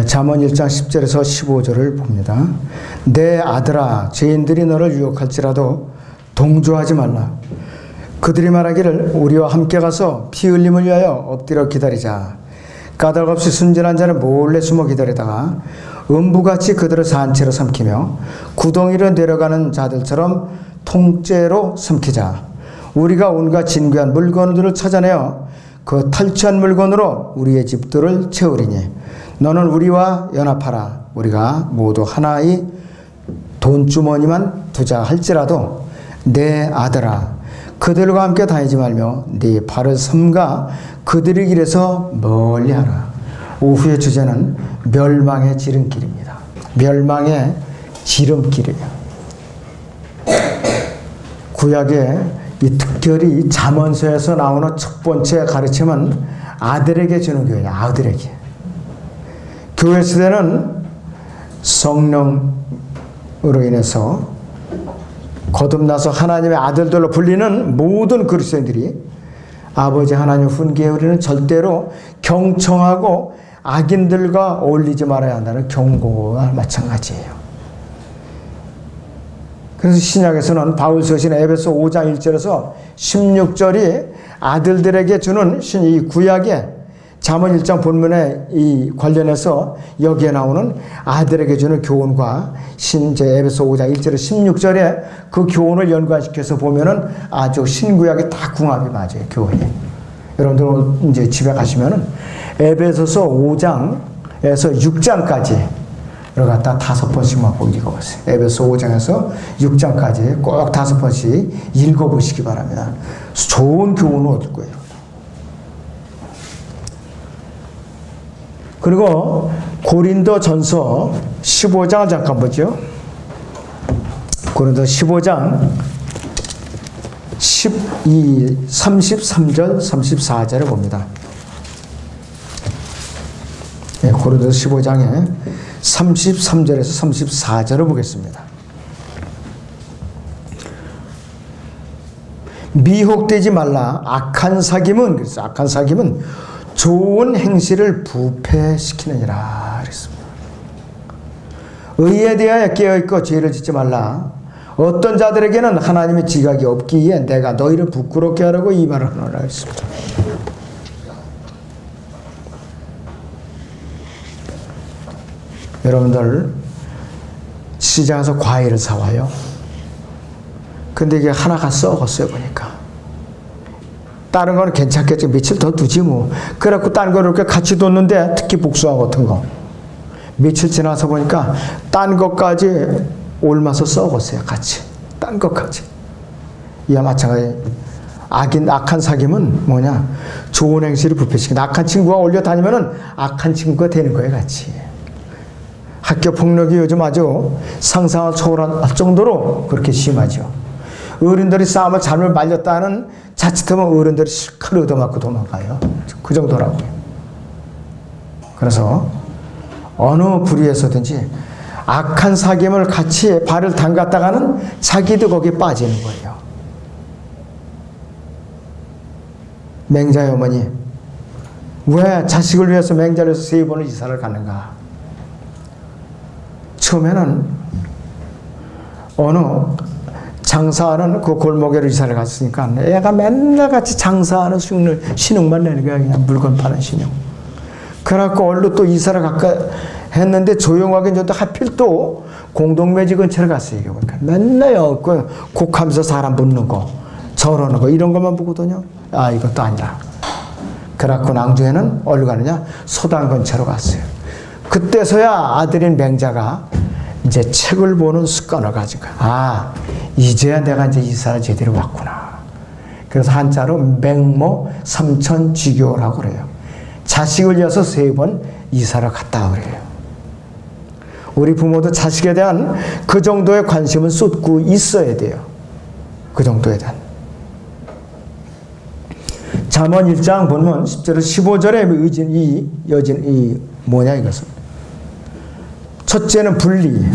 잠언 1장 10절에서 15절을 봅니다. 내 아들아, 죄인들이 너를 유혹할지라도 동조하지 말라. 그들이 말하기를 우리와 함께 가서 피 흘림을 위하여 엎드려 기다리자. 까닭없이 순진한 자는 몰래 숨어 기다리다가 음부같이 그들을 산채로 삼키며 구덩이로 내려가는 자들처럼 통째로 삼키자. 우리가 온갖 진귀한 물건들을 찾아내어 그 탈취한 물건으로 우리의 집들을 채우리니 너는 우리와 연합하라. 우리가 모두 하나의 돈주머니만 두자 할지라도 내 아들아, 그들과 함께 다니지 말며 네 발을 삼가 그들의 길에서 멀리하라. 오후의 주제는 멸망의 지름길입니다. 멸망의 지름길이에요. 구약에 이 특별히 잠언서에서 나오는 첫 번째 가르침은 아들에게 주는 교회예요. 아들에게. 교회 시대는 성령으로 인해서 거듭나서 하나님의 아들들로 불리는 모든 그리스도인들이 아버지 하나님 훈계에 우리는 절대로 경청하고 악인들과 어울리지 말아야 한다는 경고와 마찬가지예요. 그래서 신약에서는 바울 서신 에베소 5장 1절에서 16절이 아들들에게 주는 이 구약의 잠언 1장 본문에 이 관련해서 여기에 나오는 아들에게 주는 교훈과 신제 에베소 5장 1절에서 16절에 그 교훈을 연관시켜서 보면은 아주 신구약이 다 궁합이 맞아요. 교훈이. 여러분들 이제 집에 가시면은 에베소서 5장에서 6장까지 여러 갖다 5번씩만 꼭 읽어보세요. 에베소 5장에서 6장까지 꼭 5번씩 읽어보시기 바랍니다. 좋은 교훈을 얻을 거예요. 그리고 고린도 전서 15장을 잠깐 보죠. 고린도 15장 33절, 34절을 봅니다. 고린도 15장에 33절에서 34절을 보겠습니다. 미혹되지 말라. 악한 사귐은, 그래서 악한 사귐은 좋은 행실을 부패시키느니라 그랬습니다. 의에 대하여 깨어있고 죄를 짓지 말라. 어떤 자들에게는 하나님의 지각이 없기에 내가 너희를 부끄럽게 하라고 이 말을 하노라 했습니다. 여러분들 시장에서 과일을 사와요. 근데 이게 하나가 썩었어요. 보니까 다른 거는 괜찮겠지. 며칠 더 두지 뭐. 그래갖고 다른 거를 이렇게 같이 뒀는데, 특히 복숭아 같은 거 며칠 지나서 보니까 딴 것까지 옮아서 썩었어요. 같이 딴 것까지. 이와 마찬가지 악한 사귐은 뭐냐, 좋은 행실을 부패시키는. 악한 친구가 올려 다니면은 악한 친구가 되는 거예요. 같이. 학교 폭력이 요즘 아주 상상을 초월할 정도로 그렇게 심하죠. 어른들이 싸움을 잘못 말렸다는 자칫하면 어른들이 실컷 얻어맞고 도망가요. 그 정도라고요. 그래서 어느 부류에서든지 악한 사귐을 같이 발을 담갔다가는 자기도 거기에 빠지는 거예요. 맹자의 어머니, 왜 자식을 위해서 맹자를 해서 3번을 이사를 가는가? 처음에는 어느 장사하는 그 골목에 이사를 갔으니까 애가 맨날 같이 장사하는 신용만 내는 거야. 그냥 물건 파는 신용. 그래갖고 얼른 또 이사를 갈까 했는데 조용하게 저도 하필 또 공동묘지 근처를 갔어요. 그러니까 맨날 곡하면서 사람 붙는 거, 저러는 거 이런 것만 보거든요. 아, 이것도 아니라. 그래갖고 낭주에는 어디로 가느냐? 소당 근처로 갔어요. 그때서야 아들인 맹자가 이제 책을 보는 습관을 가진 거야. 아, 이제야 내가 이제 이사를 제대로 왔구나. 그래서 한자로 맹모 삼천지교라고 그래요. 자식을 위해서 3번 이사를 갔다 그래요. 우리 부모도 자식에 대한 그 정도의 관심은 쏟고 있어야 돼요. 그 정도에 대한. 잠언 1장 보면 10절에서 15절에 여진 뭐냐 이것은. 첫째는 분리,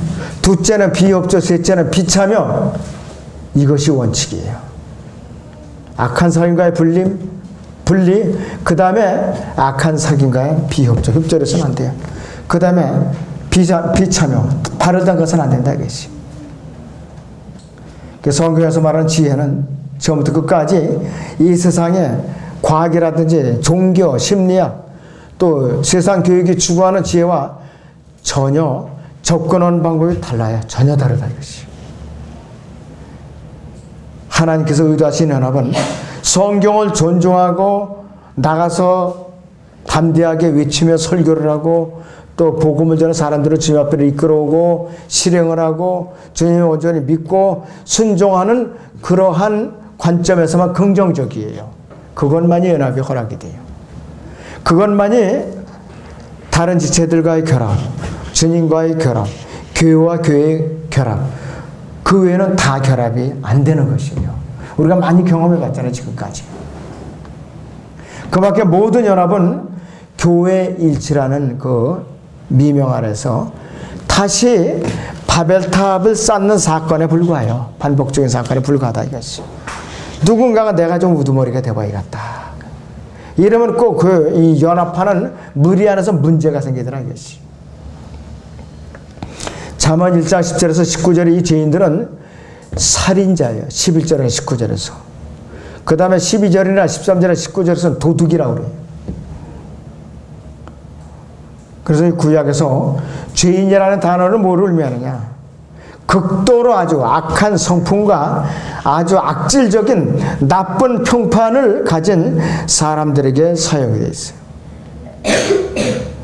둘째는 비협조, 셋째는 비차며, 이것이 원칙이에요. 악한 사귐과의 분리, 그 다음에 악한 사귐과의 비협조, 협조해서는 안 돼요. 그 다음에 비참여, 발을 담가서는 안 된다 이것이. 성경에서 말하는 지혜는 처음부터 끝까지 이 세상에 과학이라든지 종교, 심리학, 또 세상 교육이 추구하는 지혜와 전혀 접근하는 방법이 달라요. 전혀 다르다 이것이. 하나님께서 의도하신 연합은 성경을 존중하고 나가서 담대하게 외치며 설교를 하고 또 복음을 전하는 사람들을 주님 앞으로 이끌어오고 실행을 하고 주님을 온전히 믿고 순종하는 그러한 관점에서만 긍정적이에요. 그것만이 연합이 허락이 돼요. 그것만이 다른 지체들과의 결합, 주님과의 결합, 교회와 교회의 결합, 그 외에는 다 결합이 안 되는 것이에요. 우리가 많이 경험해 봤잖아요, 지금까지. 그 밖에 모든 연합은 교회 일치라는 그 미명 아래서 다시 바벨탑을 쌓는 사건에 불과해요. 반복적인 사건에 불과하다 이것이. 누군가가 내가 좀 우두머리가 되어야겠다. 이러면 꼭 이 연합하는 무리 안에서 문제가 생기더라 이것이. 잠언 1장 10절에서 19절에 이 죄인들은 살인자예요. 11절에 19절에서. 그 다음에 12절이나 13절에 19절에서는 도둑이라고 그래요. 그래서 이 구약에서 죄인이라는 단어를 뭐를 의미하느냐. 극도로 아주 악한 성품과 아주 악질적인 나쁜 평판을 가진 사람들에게 사용이 되어 있어요.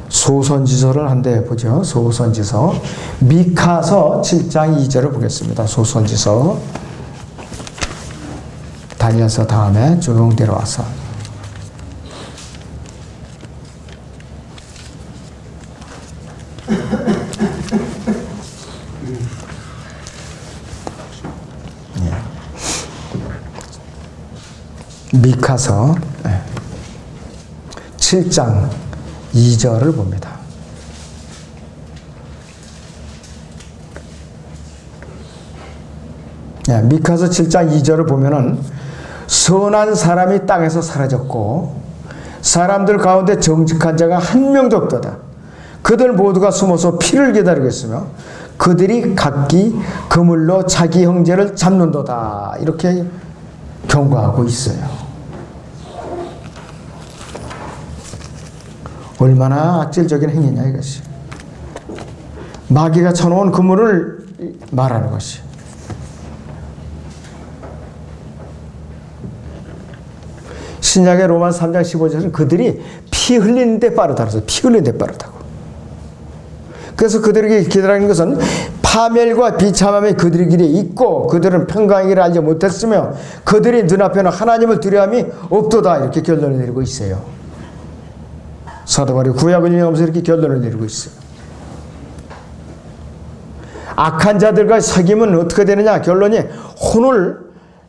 소선지서를 한데 보죠. 소선지서. 미카서 7장 2절을 보겠습니다. 소선지서. 다니엘서 다음에 쭉 내려와서. 미카서 7장 2절을 봅니다. 미카서 7장 2절을 보면은 선한 사람이 땅에서 사라졌고 사람들 가운데 정직한 자가 한 명도 없도다. 그들 모두가 숨어서 피를 기다리고 있으며 그들이 각기 그물로 자기 형제를 잡는도다. 이렇게 경고하고 있어요. 얼마나 악질적인 행위냐 이것이. 마귀가 쳐놓은 그물을 말하는 것이. 신약의 로만 3장 15절은 그들이 피 흘리는 데 빠르다고 해서 피 흘리는 데 빠르다고. 그래서 그들에게 기다리는 것은 파멸과 비참함이 그들의 길에 있고 그들은 평강의 길을 알지 못했으며 그들의 눈앞에는 하나님을 두려움이 없도다. 이렇게 결론을 내리고 있어요. 사도 바울이 구약을 인용하면서 이렇게 결론을 내리고 있어요. 악한 자들과 사귐은 어떻게 되느냐. 결론이 혼을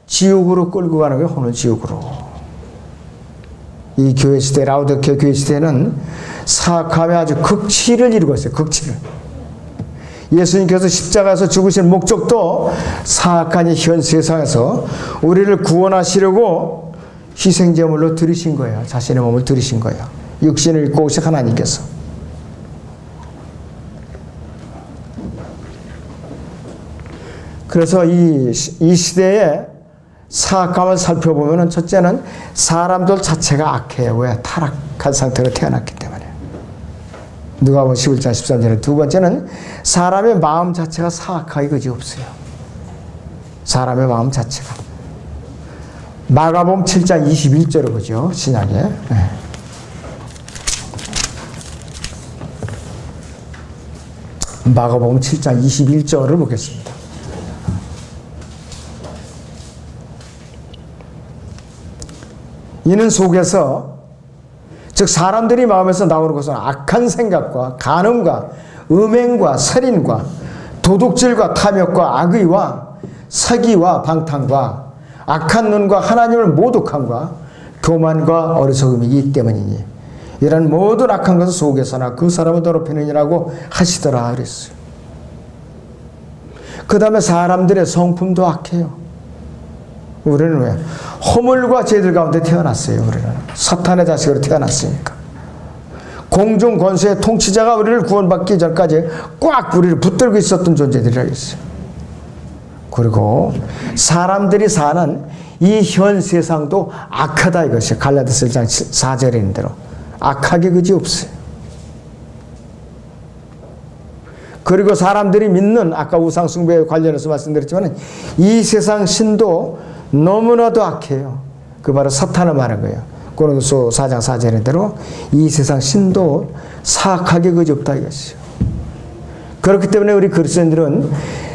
지옥으로 끌고 가는 거예요. 혼을 지옥으로. 이 교회 시대, 라우디게아 교회 시대는 사악함의 아주 극치를 이루고 있어요. 극치를. 예수님께서 십자가에서 죽으신 목적도 사악한 현 세상에서 우리를 구원하시려고 희생제물로 드리신 거예요. 자신의 몸을 드리신 거예요. 육신을 입고 오신 하나님께서. 그래서 이 시대에 사악함을 살펴보면 첫째는 사람들 자체가 악해요. 왜? 타락한 상태로 태어났기 때문에. 누가복음 11장 13절에. 두 번째는 사람의 마음 자체가 사악하기 그지없어요. 사람의 마음 자체가. 마가복음 7장 21절을 보죠. 신약에. 네. 마가복음 7장 21절을 보겠습니다. 이는 속에서 즉 사람들이 마음에서 나오는 것은 악한 생각과 간음과 음행과 살인과 도둑질과 탐욕과 악의와 사기와 방탕과 악한 눈과 하나님을 모독함과 교만과 어리석음이기 때문이니 이런 모든 악한 것은 속에서나 그 사람을 더럽히느니라고 하시더라 그랬어요. 그 다음에 사람들의 성품도 악해요. 우리는 왜? 허물과 죄들 가운데 태어났어요. 우리는 사탄의 자식으로 태어났으니까. 공중 권세의 통치자가 우리를 구원받기 전까지 꽉 우리를 붙들고 있었던 존재들이라 했어요. 그리고 사람들이 사는 이 현 세상도 악하다 이것이에요. 갈라디아서 1장 4절에 있는 대로 악하게 그지 없어요. 그리고 사람들이 믿는 아까 우상숭배에 관련해서 말씀드렸지만 이 세상 신도 너무나도 악해요. 그 바로 사탄을 말한 거예요. 고린도서 4장 4절에 대로 이 세상 신도 사악하게 그지 없다 이것이요. 그렇기 때문에 우리 그리스도인들은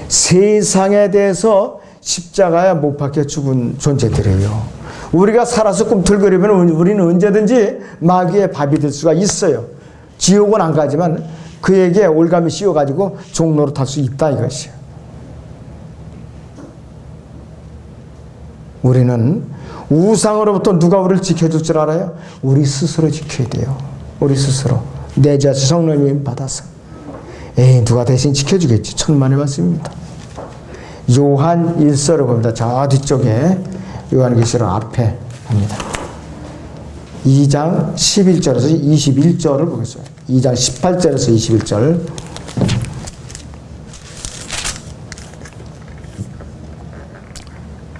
세상에 대해서 십자가에 못 박혀 죽은 존재들이에요. 우리가 살아서 꿈틀거리면 우리는 언제든지 마귀의 밥이 될 수가 있어요. 지옥은 안 가지만 그에게 올가미 씌워가지고 종로로 탈 수 있다 이것이요. 우리는 우상으로부터 누가 우리를 지켜줄 줄 알아요? 우리 스스로 지켜야 돼요. 우리 스스로. 내 자신 성령님 받아서. 누가 대신 지켜주겠지. 천만의 말씀입니다. 요한 1서를 봅니다. 저 뒤쪽에 요한계시록 앞에 합니다. 2장 11절에서 21절을 보겠습니다. 2장 18절에서 21절.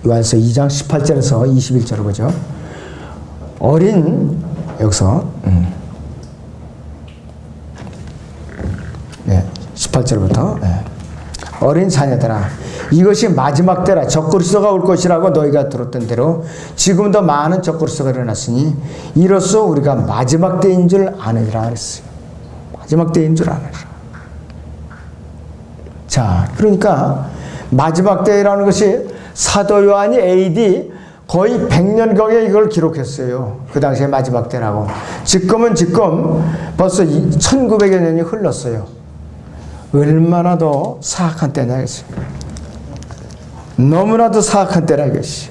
요한서 2장 18절에서 21절을 보죠. 어린 여기서 18절부터 어린 자녀들아 이것이 마지막 때라 적그리스도가 올 것이라고 너희가 들었던 대로 지금도 많은 적그리스도가 일어났으니 이로써 우리가 마지막 때인 줄 아느니라 그랬어요. 마지막 때인 줄 아느니라. 자, 그러니까 마지막 때라는 것이 사도 요한이 AD 거의 100년경에 이걸 기록했어요. 그 당시에 마지막 때라고. 지금 벌써 1900여 년이 흘렀어요. 얼마나 더 사악한 때냐 이것이. 너무나도 사악한 때라 이것이.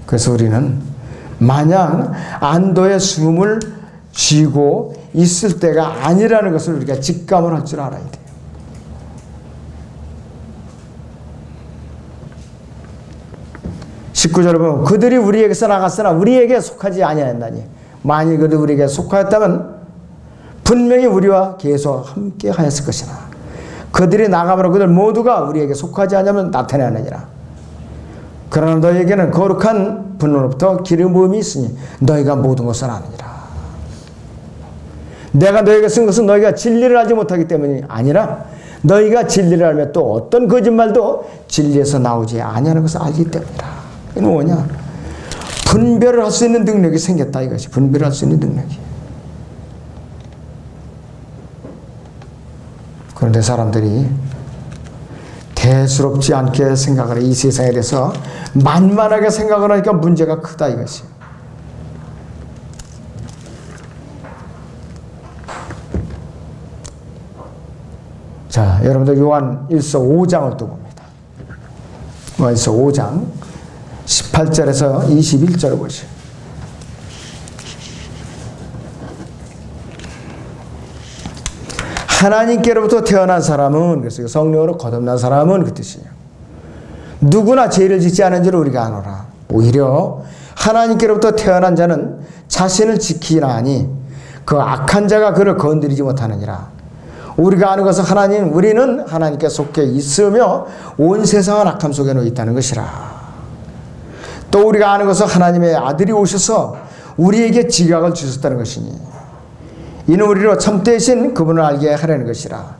그래서 우리는 마냥 안도의 숨을 쉬고 있을 때가 아니라는 것을 우리가 직감을 할 줄 알아야 돼요. 19절을 보면 그들이 우리에게서 나갔으나 우리에게 속하지 아니하였나니 만일 그들이 우리에게 속하였다면 분명히 우리와 계속 함께 하였을 것이나 그들이 나가므로 그들 모두가 우리에게 속하지 않으면 나타나느니라. 그러나 너희에게는 거룩한 분노로부터 기름 부음이 있으니 너희가 모든 것을 아느니라. 내가 너희에게 쓴 것은 너희가 진리를 알지 못하기 때문이 아니라 너희가 진리를 알면 또 어떤 거짓말도 진리에서 나오지 아니하는 것을 알기 때문이라. 이건 뭐냐? 분별을 할 수 있는 능력이 생겼다 이것이. 분별을 할 수 있는 능력이. 그런데 사람들이 대수롭지 않게 생각을 해. 이 세상에 대해서 만만하게 생각을 하니까 문제가 크다 이것이. 자, 여러분들 요한 1서 5장을 또 봅니다. 요한 1서 5장 18절에서 21절을 보시죠. 하나님께로부터 태어난 사람은, 그래서 성령으로 거듭난 사람은 그 뜻이에요. 누구나 죄를 짓지 않은 줄 우리가 아노라. 오히려 하나님께로부터 태어난 자는 자신을 지키나 하니 그 악한 자가 그를 건드리지 못하느니라. 우리가 아는 것은 우리는 하나님께 속해 있으며 온 세상은 악함 속에 놓여 있다는 것이라. 또 우리가 아는 것은 하나님의 아들이 오셔서 우리에게 지각을 주셨다는 것이니 이는 우리로 참되신 그분을 알게 하려는 것이라.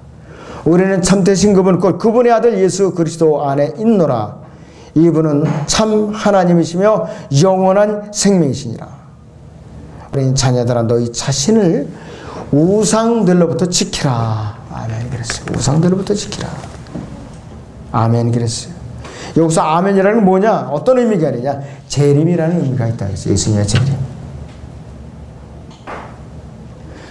우리는 참되신 그분 곧 그분의 아들 예수 그리스도 안에 있노라. 이분은 참 하나님이시며 영원한 생명이시니라. 우리 자녀들아 너희 자신을 우상들로부터 지키라. 아멘 그랬어요. 우상들로부터 지키라. 아멘 그랬어요. 여기서 아멘이라는 건 뭐냐? 어떤 의미가 아니냐? 재림이라는 의미가 있다 그랬어요. 예수님의 재림.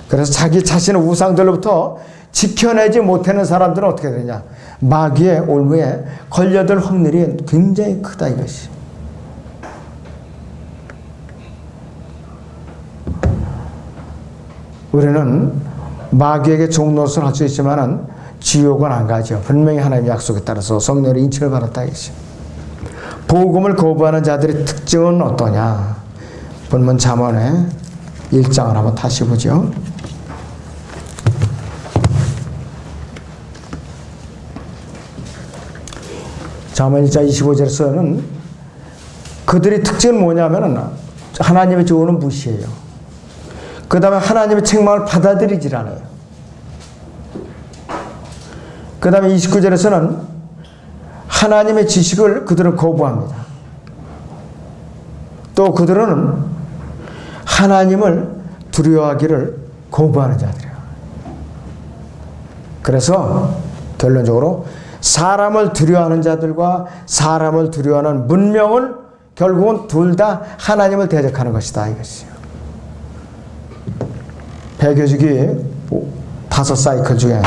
그래서 자기 자신의 우상들로부터 지켜내지 못하는 사람들은 어떻게 되냐? 마귀의 올무에 걸려들 확률이 굉장히 크다 이것이. 우리는 마귀에게 종노릇을 할 수 있지만은 지옥은 안 가죠. 분명히 하나님의 약속에 따라서 성령의 인치를 받았다 이것이. 복음을 거부하는 자들의 특징은 어떠냐? 본문 잠언에 1장을 한번 다시 보죠. 잠언 1장 25절에서는 그들의 특징은 뭐냐면은 하나님의 조언은 무시해요. 그 다음에 하나님의 책망을 받아들이질 않아요. 그 다음에 29절에서는 하나님의 지식을 그들은 거부합니다. 또 그들은 하나님을 두려워하기를 거부하는 자들이에요. 그래서 결론적으로 사람을 두려워하는 자들과 사람을 두려워하는 문명은 결국은 둘 다 하나님을 대적하는 것이다 이것이에요. 배교주기 5 사이클 중에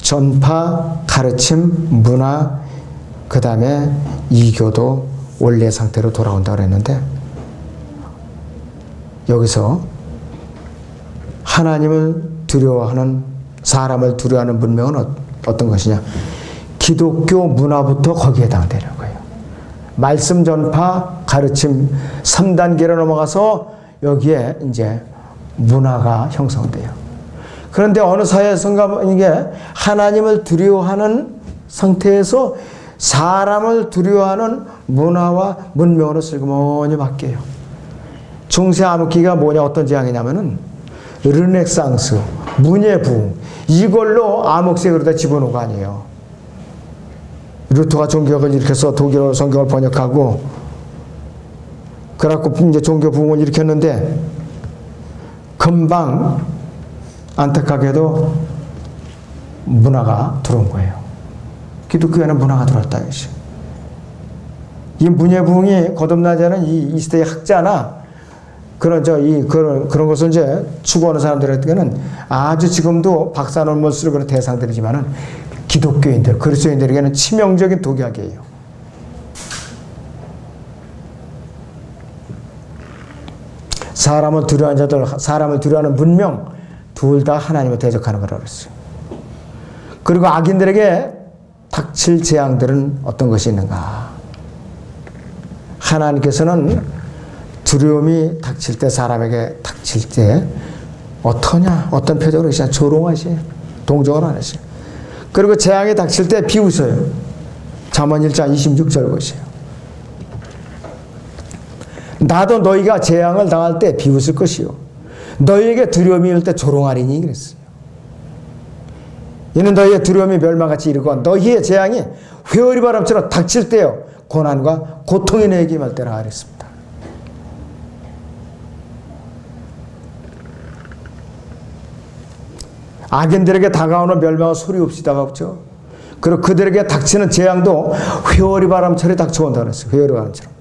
전파, 가르침, 문화, 그 다음에 이교도 원래 상태로 돌아온다고 그랬는데 여기서 하나님을 두려워하는 사람을 두려워하는 문명은 어떤 것이냐? 기독교 문화부터 거기에 해당되는 거예요. 말씀 전파, 가르침 3단계로 넘어가서 여기에 이제 문화가 형성돼요. 그런데 어느 사회에선가 이게 하나님을 두려워하는 상태에서 사람을 두려워하는 문화와 문명으로 슬그머니 바뀌어요. 중세 암흑기가 뭐냐 어떤 재앙이냐면은 르네상스, 문예부흥 이걸로 암흑색으로 다 집어넣은 거 아니에요. 루터가 종교학을 일으켜서 독일어 성경을 번역하고 그래갖고 이제 종교 부흥을 일으켰는데 금방 안타깝게도 문화가 들어온 거예요. 기독교에는 문화가 들어왔다 이것이. 이 문예부흥이 거듭나지 않은 이 시대의 학자나 그런 것을 이제 추구하는 사람들에게는 아주 지금도 박사 논문을 쓰는 그런 대상들이지만은 기독교인들, 그리스도인들에게는 치명적인 독약이에요. 사람을 두려워하는 자들, 사람을 두려워하는 문명 둘 다 하나님을 대적하는 거라고 그랬어요. 그리고 악인들에게 닥칠 재앙들은 어떤 것이 있는가? 하나님께서는 두려움이 닥칠 때 사람에게 닥칠 때 어떠냐? 어떤 표정으로 그냥 조롱하시 동정을 안 하세요. 그리고 재앙이 닥칠 때 비웃어요. 잠언 1장 26절 보세요. 나도 너희가 재앙을 당할 때 비웃을 것이요 너희에게 두려움이 올 때 조롱하리니 그랬어요. 이는 너희의 두려움이 멸망같이 이르고 너희의 재앙이 회오리 바람처럼 닥칠 때요 고난과 고통이 너희에게 임할 때라 그랬습니다. 악인들에게 다가오는 멸망은 소리 없이 다가오죠. 그리고 그들에게 닥치는 재앙도 회오리 바람처럼 닥쳐온다고 그랬어요. 회오리 바람처럼.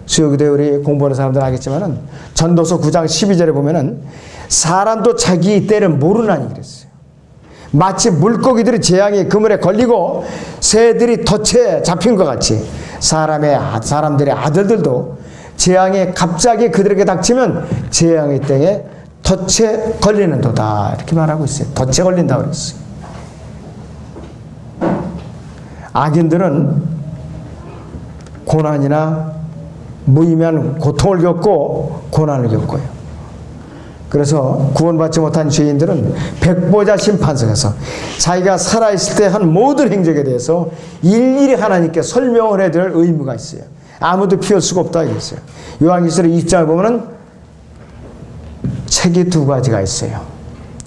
수요기도에 우리 공부하는 사람들은 알겠지만은 전도서 9장 12절에 보면은 사람도 자기 때를 모르나니 그랬어요. 마치 물고기들이 재앙의 그물에 걸리고 새들이 덫에 잡힌 것 같이 사람들의 아들들도 재앙에 갑자기 그들에게 닥치면 재앙의 때에 덫에 걸리는도다 이렇게 말하고 있어요. 덫에 걸린다고 그랬어요. 악인들은 고난이나 무의미한 고통을 겪고 고난을 겪어요. 그래서 구원받지 못한 죄인들은 백보자 심판석에서 자기가 살아있을 때 한 모든 행적에 대해서 일일이 하나님께 설명을 해야 될 의무가 있어요. 아무도 피할 수가 없다 이랬어요. 요한계시록 20장을 보면은 책이 두 가지가 있어요.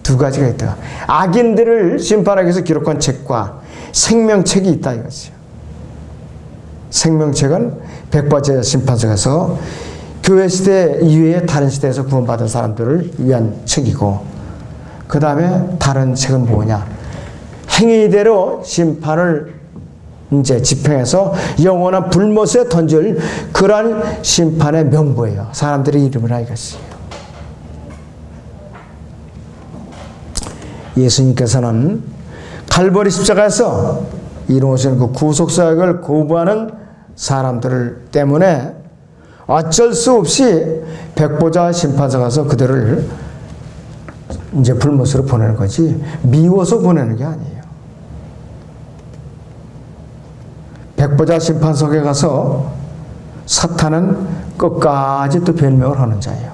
두 가지가 있다. 악인들을 심판하기 위해서 기록한 책과 생명책이 있다 이거죠. 생명책은 백보자 심판석에서 교회 시대 이외에 다른 시대에서 구원받은 사람들을 위한 책이고 그 다음에 다른 책은 뭐냐? 행위대로 심판을 이제 집행해서 영원한 불못에 던질 그러한 심판의 명부예요. 사람들의 이름을 알겠어요. 예수님께서는 갈보리 십자가에서 이루어진 그 구속사역을 거부하는 사람들 때문에 어쩔 수 없이 백보자 심판서 가서 그들을 이제 불못으로 보내는 거지 미워서 보내는 게 아니에요. 백보자 심판석에 가서 사탄은 끝까지 또 변명을 하는 자예요.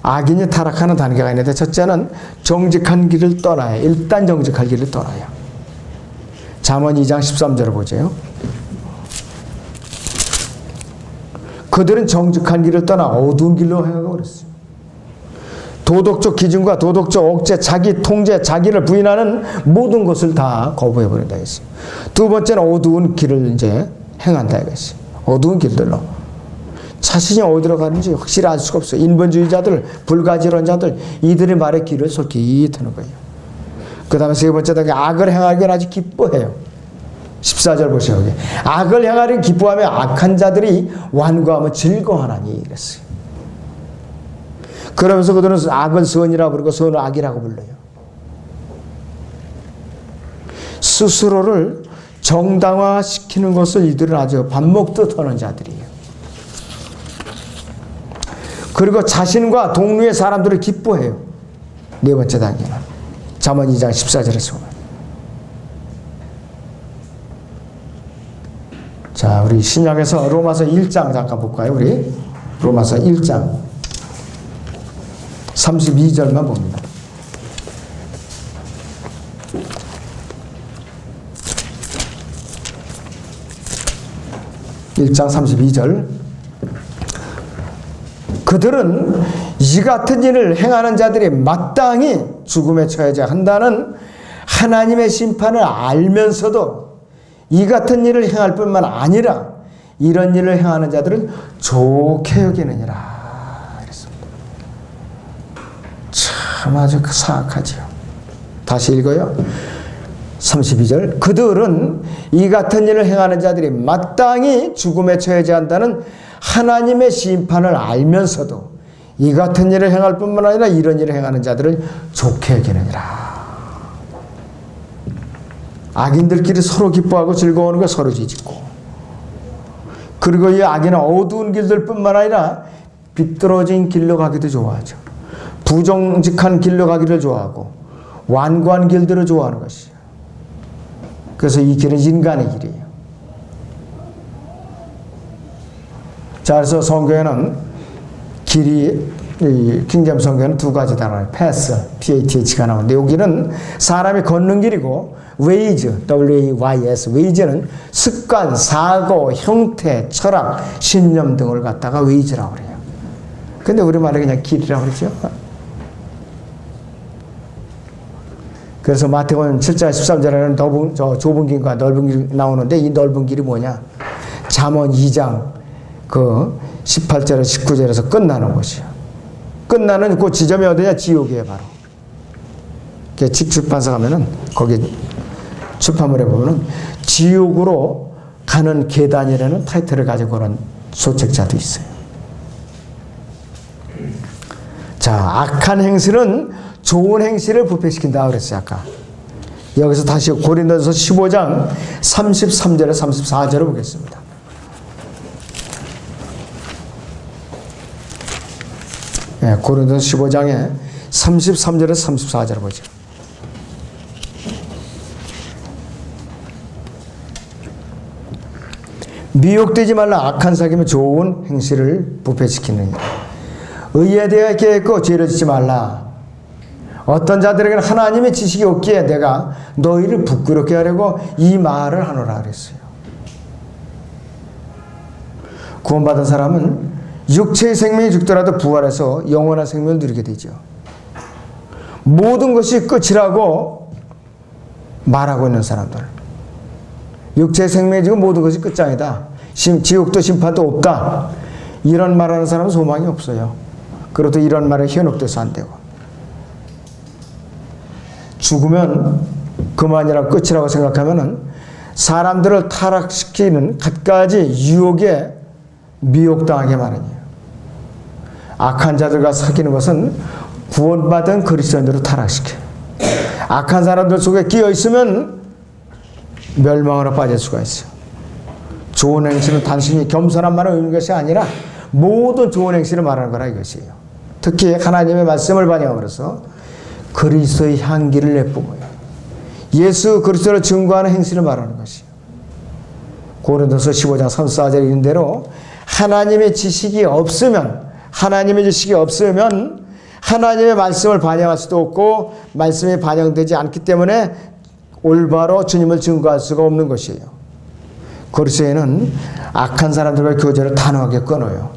악인이 타락하는 단계가 있는데 첫째는 정직한 길을 떠나요. 일단 정직한 길을 떠나요. 잠언 2장 13절을 보세요. 그들은 정직한 길을 떠나 어두운 길로 행하고 그랬어요. 도덕적 기준과 도덕적 억제, 자기 통제, 자기를 부인하는 모든 것을 다 거부해버린다 했어요. 두 번째는 어두운 길을 이제 행한다 했어요. 어두운 길들로. 자신이 어디로 가는지 확실히 알 수가 없어요. 인본주의자들, 불가지론자들, 이들의 말에 귀를 솔깃하는 거예요. 그 다음에 세 번째 단계, 악을 행하기를 아주 기뻐해요. 14절 보세요. 여기. 악을 행하기를 기뻐하며 악한 자들이 완고하며 즐거워하나니 이랬어요. 그러면서 그들은 악을 선이라고 부르고 선을 악이라고 불러요. 스스로를 정당화시키는 것을 이들은 아주 밥 먹듯 하는 자들이에요. 그리고 자신과 동료의 사람들을 기뻐해요. 네 번째 단계는 잠언 2장 14절에서 보면. 자, 우리 신약에서 로마서 1장 잠깐 볼까요? 우리 로마서 1장 32절만 봅니다. (1장 32절) 그들은 이 같은 일을 행하는 자들이 마땅히 죽음에 처해야 한다는 하나님의 심판을 알면서도 이 같은 일을 행할 뿐만 아니라 이런 일을 행하는 자들은 좋게 여기느니라. 참 아주 사악하지요. 다시 읽어요. 32절. 그들은 이 같은 일을 행하는 자들이 마땅히 죽음에 처해야 한다는 하나님의 심판을 알면서도 이 같은 일을 행할 뿐만 아니라 이런 일을 행하는 자들을 좋게 여기느니라. 악인들끼리 서로 기뻐하고 즐거워하는 거 서로 지지고, 그리고 이 악인은 어두운 길들 뿐만 아니라 비뚤어진 길로 가기도 좋아하죠. 부정직한 길로 가기를 좋아하고 완고한 길들을 좋아하는 것이에요. 그래서 이 길은 인간의 길이에요. 자, 그래서 성경에는 길이, 킹제임스 성경에는 두 가지 단어예요. path, PATH가 나오는데 여기는 사람이 걷는 길이고 ways, W-A-Y-S, ways는 습관, 사고, 형태, 철학, 신념 등을 갖다가 ways라고 그래요. 근데 우리말에 그냥 길이라고 그러죠. 그래서 마태복음 7장 13절에는 좁은 길과 넓은 길 나오는데 이 넓은 길이 뭐냐? 잠언 2장 그 18절에서 19절에서 끝나는 것이요. 끝나는 그 지점이 어디냐? 지옥이에요, 바로. 직출판사 가면은 거기 출판물에 보면은 지옥으로 가는 계단이라는 타이틀을 가지고 오는 소책자도 있어요. 자, 악한 행실은 좋은 행실을 부패시킨다 그랬어요, 아까. 여기서 다시 고린도전서 15장 33절에 34절을 보겠습니다. 예, 고린도전서 15장에 33절에 34절을 보죠. 미혹되지 말라. 악한 사귀면 좋은 행실을 부패시키느니라. 의에 대하여 깨닫고 죄를 짓지 말라. 어떤 자들에게는 하나님의 지식이 없기에 내가 너희를 부끄럽게 하려고 이 말을 하노라 그랬어요. 구원받은 사람은 육체의 생명이 죽더라도 부활해서 영원한 생명을 누리게 되죠. 모든 것이 끝이라고 말하고 있는 사람들, 육체의 생명이 지금 모든 것이 끝장이다, 지옥도 심판도 없다, 이런 말하는 사람은 소망이 없어요. 그래도 이런 말에 현혹돼서 안 되고, 죽으면 그만이라고 끝이라고 생각하면은 사람들을 타락시키는 갖가지 유혹에 미혹당하게 마련이에요. 악한 자들과 사귀는 것은 구원받은 그리스도인들을 타락시켜요. 악한 사람들 속에 끼어 있으면 멸망으로 빠질 수가 있어요. 좋은 행실은 단순히 겸손한 말을 의미하는 것이 아니라 모든 좋은 행실을 말하는 거라 이것이에요. 특히 하나님의 말씀을 반영함으로써 그리스도의 향기를 내뿜어요. 예수 그리스도를 증거하는 행실을 말하는 것이에요. 고린도서 15장 34절에 있는 대로 하나님의 지식이 없으면 하나님의 말씀을 반영할 수도 없고 말씀이 반영되지 않기 때문에 올바로 주님을 증거할 수가 없는 것이에요. 고린도에는 악한 사람들과 교제를 단호하게 끊어요.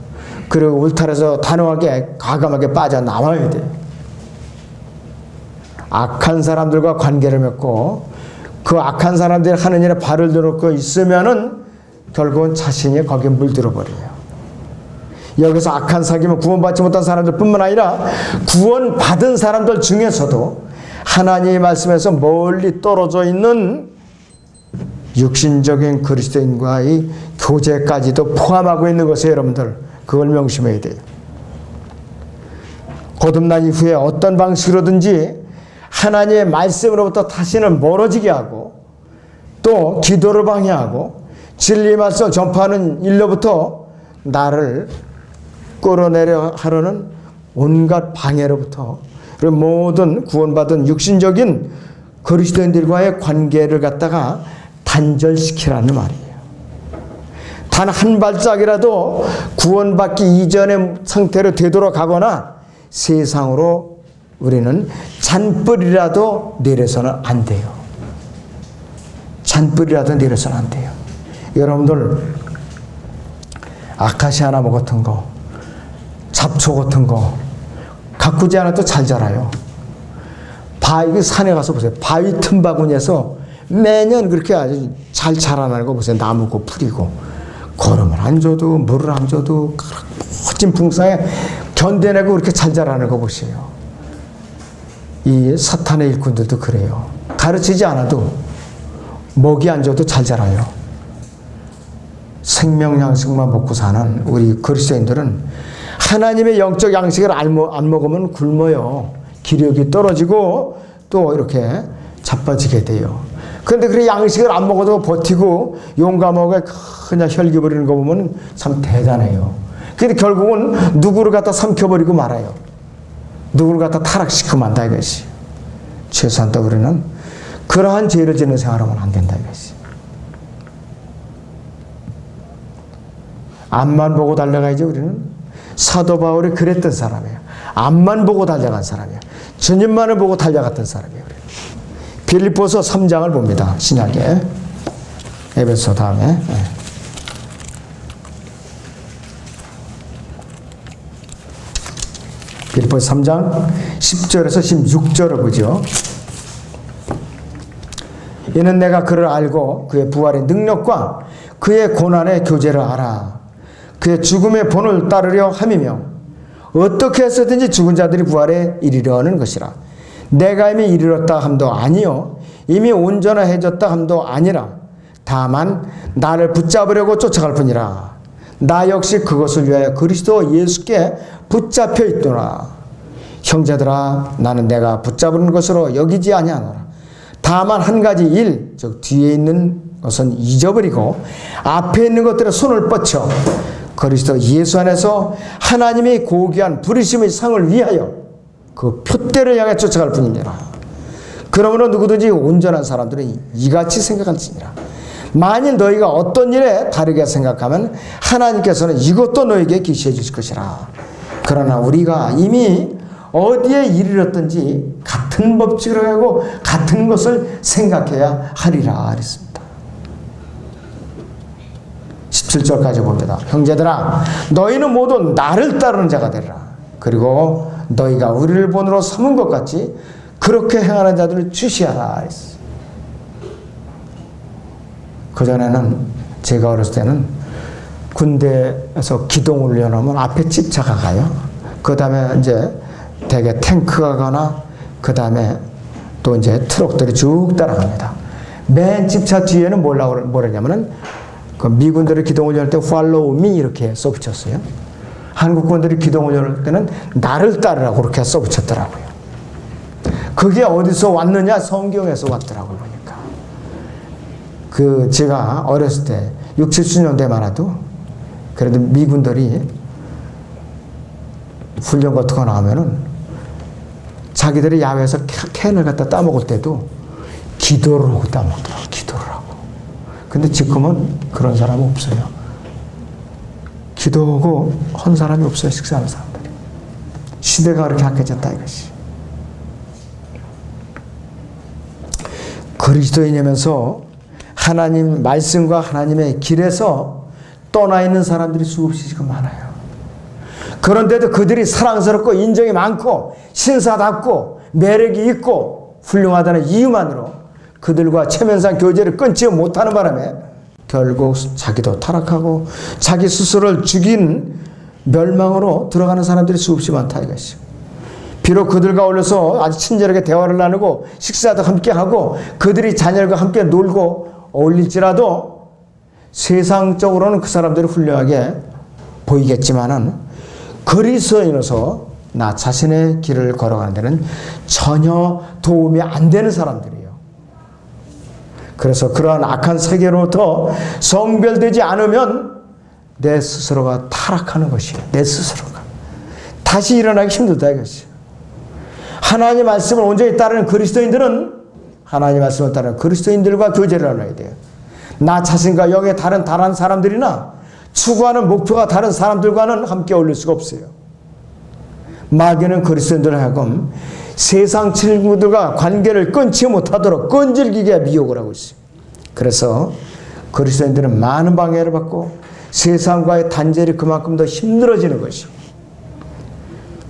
그리고 울타리에서 단호하게 과감하게 빠져나와야 돼요. 악한 사람들과 관계를 맺고 그 악한 사람들이 하는 일에 발을 들어놓고 있으면은 결국은 자신이 거기에 물들어 버려요. 여기서 악한 사귀면 구원받지 못한 사람들 뿐만 아니라 구원받은 사람들 중에서도 하나님의 말씀에서 멀리 떨어져 있는 육신적인 그리스도인과의 교제까지도 포함하고 있는 것이에요. 여러분들 그걸 명심해야 돼요. 거듭난 이후에 어떤 방식으로든지 하나님의 말씀으로부터 자신을 멀어지게 하고 또 기도를 방해하고 진리 말씀을 전파하는 일로부터 나를 끌어내려 하려는 온갖 방해로부터 그리고 모든 구원받은 육신적인 그리스도인들과의 관계를 갖다가 단절시키라는 말이에요. 단 한 발짝이라도 구원받기 이전의 상태로 되돌아가거나 세상으로 우리는 잔뿌리라도 내려서는 안 돼요. 잔뿌리라도 내려서는 안 돼요. 여러분들 아카시아 나무 같은 거, 잡초 같은 거 가꾸지 않아도 잘 자라요. 바위 산에 가서 보세요. 바위 틈바구니에서 매년 그렇게 아주 잘 자라나는 거 보세요. 나무고 풀이고 거름을 안 줘도 물을 안 줘도 멋진 풍상에 견뎌내고 그렇게 잘 자라는 거 보세요. 이 사탄의 일꾼들도 그래요. 가르치지 않아도 먹이 안 줘도 잘 자라요. 생명 양식만 먹고 사는 우리 그리스도인들은 하나님의 영적 양식을 안 먹으면 굶어요. 기력이 떨어지고 또 이렇게 자빠지게 돼요. 그런데 그 양식을 안 먹어도 버티고 용감하게 그냥 혈기 부리는 거 보면 참 대단해요. 근데 결국은 누구를 갖다 삼켜버리고 말아요. 누구를 갖다 타락시키고 만다 이것이. 최소한도 우리는 그러한 죄를 짓는 생활하면 안 된다 이것이. 앞만 보고 달려가야지. 우리는 사도 바울이 그랬던 사람이에요. 앞만 보고 달려간 사람이에요. 주님만을 보고 달려갔던 사람이에요. 빌립보서 3장을 봅니다. 신약에. 에베소 다음에. 빌립보서 3장 10절에서 16절을 보죠. 이는 내가 그를 알고 그의 부활의 능력과 그의 고난의 교제를 알아. 그의 죽음의 본을 따르려 함이며 어떻게 해서든지 죽은 자들이 부활에 이르려는 것이라. 내가 이미 이르렀다 함도 아니요 이미 온전해졌다 함도 아니라 다만 나를 붙잡으려고 쫓아갈 뿐이라. 나 역시 그것을 위하여 그리스도 예수께 붙잡혀 있도다. 형제들아 나는 내가 붙잡은 것으로 여기지 아니하노라. 다만 한 가지 일, 즉 뒤에 있는 것은 잊어버리고 앞에 있는 것들에 손을 뻗쳐 그리스도 예수 안에서 하나님의 고귀한 부르심의 상을 위하여 그 표대를 향해 쫓아갈 뿐입니다. 그러므로 누구든지 온전한 사람들은 이같이 생각할지니라. 만일 너희가 어떤 일에 다르게 생각하면 하나님께서는 이것도 너에게 계시해 주실 것이라. 그러나 우리가 이미 어디에 이르렀든지 같은 법칙을 하고 같은 것을 생각해야 하리라 그랬습니다. 17절까지 봅니다. 형제들아 너희는 모두 나를 따르는 자가 되리라. 그리고 너희가 우리를 본으로 삼은 것 같이 그렇게 행하는 자들을 주시하라 했어요. 그전에는 제가 어렸을 때는 군대에서 기동 훈련하면 앞에 집차가 가요. 그 다음에 이제 대개 탱크가 가거나 그 다음에 또 이제 트럭들이 쭉 따라갑니다. 맨 집차 뒤에는 뭐라냐면은 그 미군들이 기동훈련할 때 follow me 이렇게 써붙였어요. 한국군들이 기동훈련할 때는 나를 따르라고 그렇게 써붙였더라고요. 그게 어디서 왔느냐? 성경에서 왔더라고요. 보니까. 그 제가 어렸을 때 60, 70년대만 해도 그래도 미군들이 훈련 같은 거 나오면은 자기들이 야외에서 캔을 갖다 따먹을 때도 기도를 하고 따먹더라고요. 기도를 하고. 근데 지금은 그런 사람은 없어요. 기도하고 한 사람이 없어요. 식사하는 사람들이. 시대가 그렇게 약해졌다 이것이. 그리스도인이면서 하나님 말씀과 하나님의 길에서 떠나 있는 사람들이 수없이 지금 많아요. 그런데도 그들이 사랑스럽고 인정이 많고 신사답고 매력이 있고 훌륭하다는 이유만으로 그들과 체면상 교제를 끊지 못하는 바람에 결국 자기도 타락하고 자기 스스로를 죽인 멸망으로 들어가는 사람들이 수없이 많다 이것이. 비록 그들과 어울려서 아주 친절하게 대화를 나누고 식사도 함께 하고 그들이 자녀들과 함께 놀고 어울릴지라도 세상적으로는 그 사람들이 훌륭하게 보이겠지만은 그리스도인으로서 나 자신의 길을 걸어가는 데는 전혀 도움이 안 되는 사람들이에요. 그래서 그러한 악한 세계로부터 성별되지 않으면 내 스스로가 타락하는 것이에요. 내 스스로가. 다시 일어나기 힘들다 이것이에요. 하나님 말씀을 온전히 따르는 그리스도인들은 하나님 말씀을 따르는 그리스도인들과 교제를 나눠야 돼요. 나 자신과 영의 다른 사람들이나 추구하는 목표가 다른 사람들과는 함께 어울릴 수가 없어요. 마귀는 그리스도인들을 하여금 세상 친구들과 관계를 끊지 못하도록 끈질기게 미혹을 하고 있어요. 그래서 그리스도인들은 많은 방해를 받고 세상과의 단절이 그만큼 더 힘들어지는 것이요.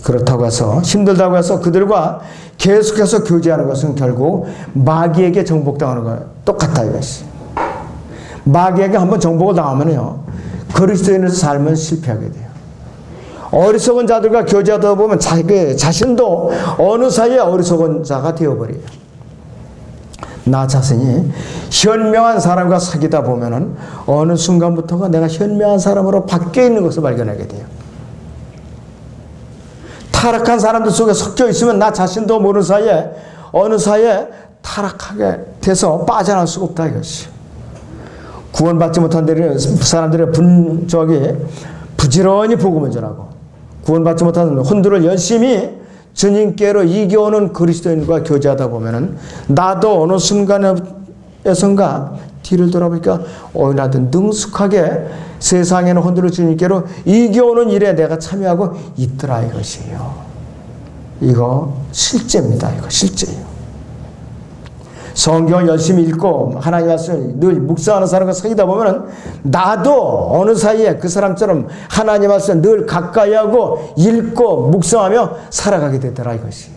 그렇다고 해서 힘들다고 해서 그들과 계속해서 교제하는 것은 결국 마귀에게 정복당하는 거예요. 똑같다 이것이. 마귀에게 한번 정복을 당하면요 그리스도인으로서 삶은 실패하게 돼요. 어리석은 자들과 교제하다 보면 자기 자신도 어느 사이에 어리석은 자가 되어버려요. 나 자신이 현명한 사람과 사귀다 보면은 어느 순간부터가 내가 현명한 사람으로 바뀌어 있는 것을 발견하게 돼요. 타락한 사람들 속에 섞여 있으면 나 자신도 모르는 사이에 어느 사이에 타락하게 돼서 빠져나올 수가 없다 이것이. 구원받지 못한 사람들의 부지런히 복음을 전하고 구원받지 못한 혼들을 열심히 주님께로 이겨오는 그리스도인과 교제하다 보면은 나도 어느 순간에선가 뒤를 돌아보니까 나도 능숙하게 세상에는 혼들을 주님께로 이겨오는 일에 내가 참여하고 있더라 이것이에요. 이거 실제입니다. 이거 실제예요. 성경을 열심히 읽고 하나님 말씀을 늘 묵상하는 사람과 사귀다 보면 나도 어느 사이에 그 사람처럼 하나님 말씀을 늘 가까이 하고 읽고 묵상하며 살아가게 되더라 이것이에요.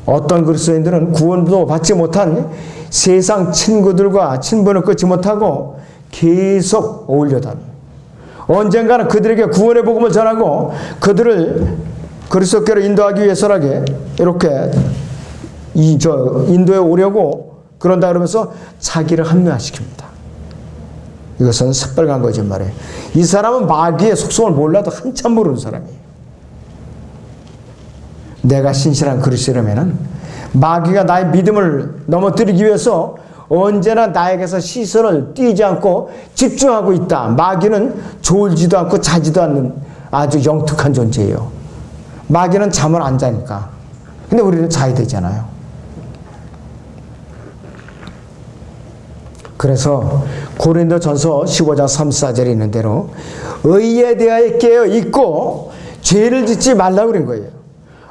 어떤 그리스도인들은 구원도 받지 못한 세상 친구들과 친분을 끊지 못하고 계속 어울려 다녀요. 언젠가는 그들에게 구원의 복음을 전하고 그들을 그리스도께로 인도하기 위해서라게 이렇게 인도에 오려고 그런다 그러면서 자기를 합리화시킵니다. 이것은 새빨간 거짓말이에요. 이 사람은 마귀의 속성을 몰라도 한참 모르는 사람이에요. 내가 신실한 그리스도라면은 마귀가 나의 믿음을 넘어뜨리기 위해서 언제나 나에게서 시선을 띄지 않고 집중하고 있다. 마귀는 졸지도 않고 자지도 않는 아주 영특한 존재예요. 마귀는 잠을 안 자니까. 근데 우리는 자야 되잖아요. 그래서 고린도전서 15장 3, 4절에 있는 대로 의에 대하여 깨어 있고 죄를 짓지 말라고 그런 거예요.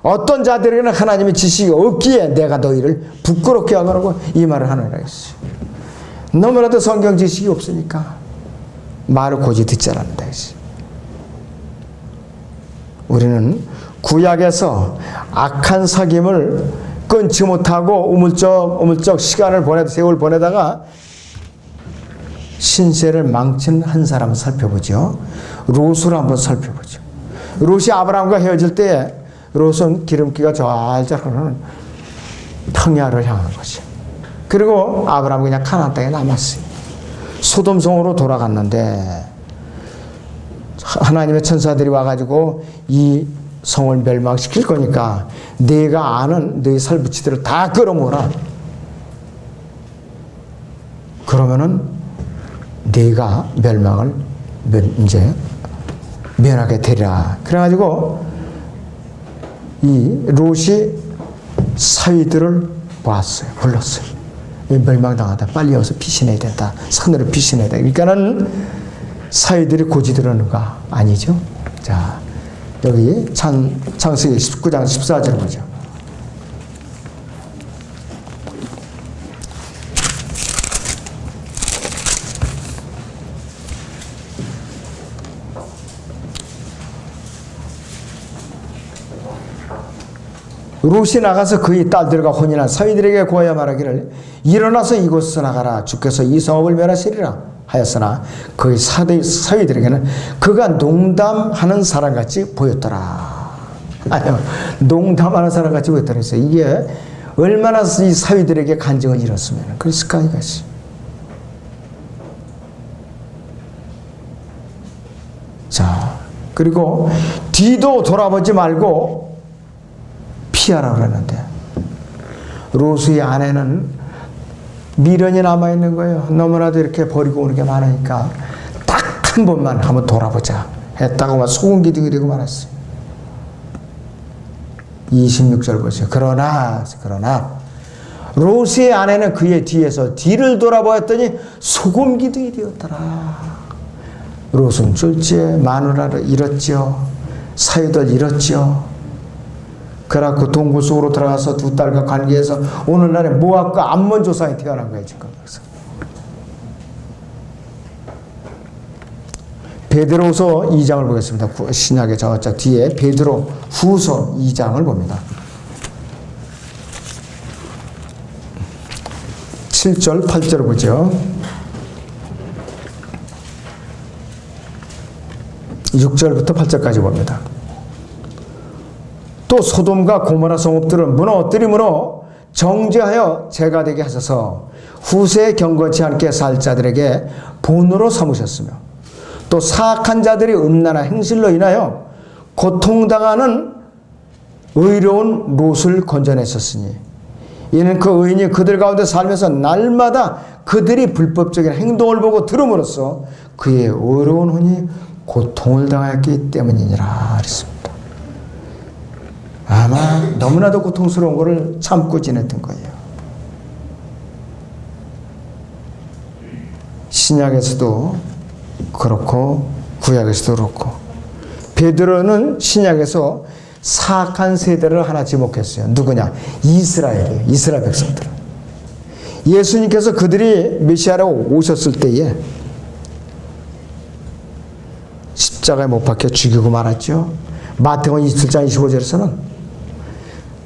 어떤 자들에게는 하나님의 지식이 없기에 내가 너희를 부끄럽게 하라고 이 말을 하느라 했어요. 너무나도 성경 지식이 없으니까 말을 고지 듣지 않는다 했어요. 우리는 구약에서 악한 사귐을 끊지 못하고 우물쩍 세월 보내다가 신세를 망친 한 사람을 살펴보죠. 롯을 한번 살펴보죠. 롯이 아브라함과 헤어질 때에 롯은 기름기가 잘잘 흐르는 평야를 향한 거죠. 그리고 아브라함은 그냥 가나안 땅에 남았어요. 소돔성으로 돌아갔는데 하나님의 천사들이 와가지고 이 성을 멸망시킬 거니까 네가 아는 너희 살부치들을 다 끌어모으라. 그러면은 네가 멸망을 이제 면하게 되리라. 그래가지고 이 롯이 사위들을 보았어요. 불렀어요. 멸망당하다. 빨리 여기서 피신해야 된다. 산으로 피신해야 된다. 그러니까는 사위들이 고지 들었는가? 아니죠. 자, 여기 창세기 19장 14절 보죠. 롯이 나가서 그의 딸들과 혼인한 사위들에게 고하여 말하기를 일어나서 이곳에서 나가라. 주께서 이 성읍을 멸하시리라 하였으나 그의 사위들에게는 그가 농담하는 사람같이 보였더라. 아니요, 농담하는 사람같이 보였더라. 그래서 이게 얼마나 이 사위들에게 간증을 잃었으면 그랬을까 이것이. 자, 그리고 뒤도 돌아보지 말고 피하라 그러는데 롯의 아내는 미련이 남아있는 거예요. 너무나도 이렇게 버리고 오는 게 많으니까 딱 한 번만 한번 돌아보자 했다고 막 소금 기둥이 되고 말았어요. 26절 보세요. 그러나 롯의 아내는 그의 뒤에서 뒤를 돌아보았더니 소금 기둥이 되었더라. 롯은 졸지에 마누라를 잃었지요. 사위들 잃었지요. 그래갖고 동굴 속으로 들어가서 두 딸과 관계해서 오늘날에 모압과 암몬 조상이 태어난 거예요. 지금. 베드로후서 2장을 보겠습니다. 신약의 저쪽 뒤에 베드로 후서 2장을 봅니다. 7절 8절을 보죠. 6절부터 8절까지 봅니다. 또 소돔과 고모라 성읍들은 무너뜨림으로 정죄하여 죄가 되게 하셔서 후세에 경건치 않게 살 자들에게 본으로 삼으셨으며 또 사악한 자들이 음란한 행실로 인하여 고통당하는 의로운 롯을 건져냈었으니 이는 그 의인이 그들 가운데 살면서 날마다 그들이 불법적인 행동을 보고 들음으로써 그의 의로운 혼이 고통을 당했기 때문이니라 그랬습니다. 아마 너무나도 고통스러운 것을 참고 지냈던 거예요. 신약에서도 그렇고 구약에서도 그렇고 베드로는 신약에서 사악한 세대를 하나 지목했어요. 누구냐? 이스라엘이에요. 이스라엘 백성들. 예수님께서 그들이 메시아로 오셨을 때에 십자가에 못 박혀 죽이고 말았죠. 마태복음 27장 25절에서는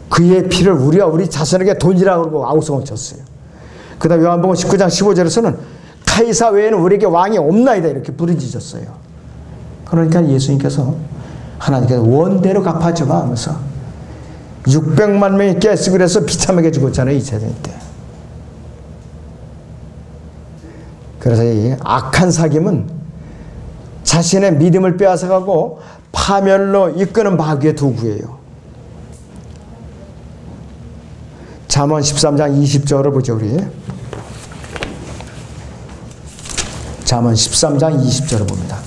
그의 피를 우리 자손에게 돌리라고 그러고 아우성을 쳤어요. 그 다음 요한복음 19장 15절에서는 카이사 외에는 우리에게 왕이 없나이다 이렇게 부르짖었어요. 그러니까 예수님께서 하나님께서 원대로 갚아줘봐 하면서 600만 명이 깨쓰고 그래서 비참하게 죽었잖아요. 2차 대전 때. 그래서 이 악한 사귐은 자신의 믿음을 빼앗아가고 파멸로 이끄는 마귀의 도구예요. 잠언 13장 20절을 보죠. 우리 잠언 13장 20절을 봅니다.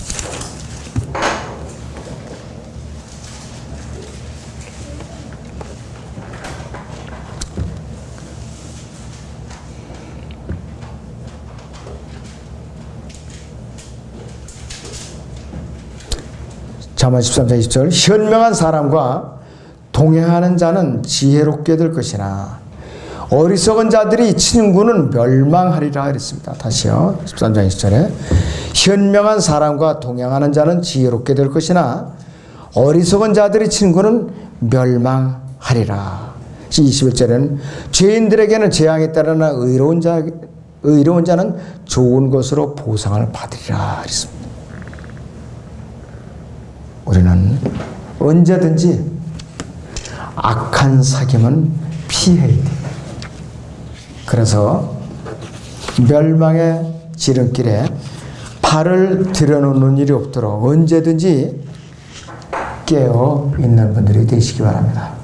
잠언 13장 20절 현명한 사람과 동행하는 자는 지혜롭게 될 것이나 어리석은 자들이 친구는 멸망하리라 그랬습니다. 다시요. 13장 20절에 현명한 사람과 동행하는 자는 지혜롭게 될 것이나 어리석은 자들이 친구는 멸망하리라. 21절에는 죄인들에게는 재앙이 따르나 의로운 자는 좋은 것으로 보상을 받으리라 그랬습니다. 우리는 언제든지 악한 사귐은 피해야 돼. 그래서 멸망의 지름길에 발을 들여놓는 일이 없도록 언제든지 깨어 있는 분들이 되시기 바랍니다.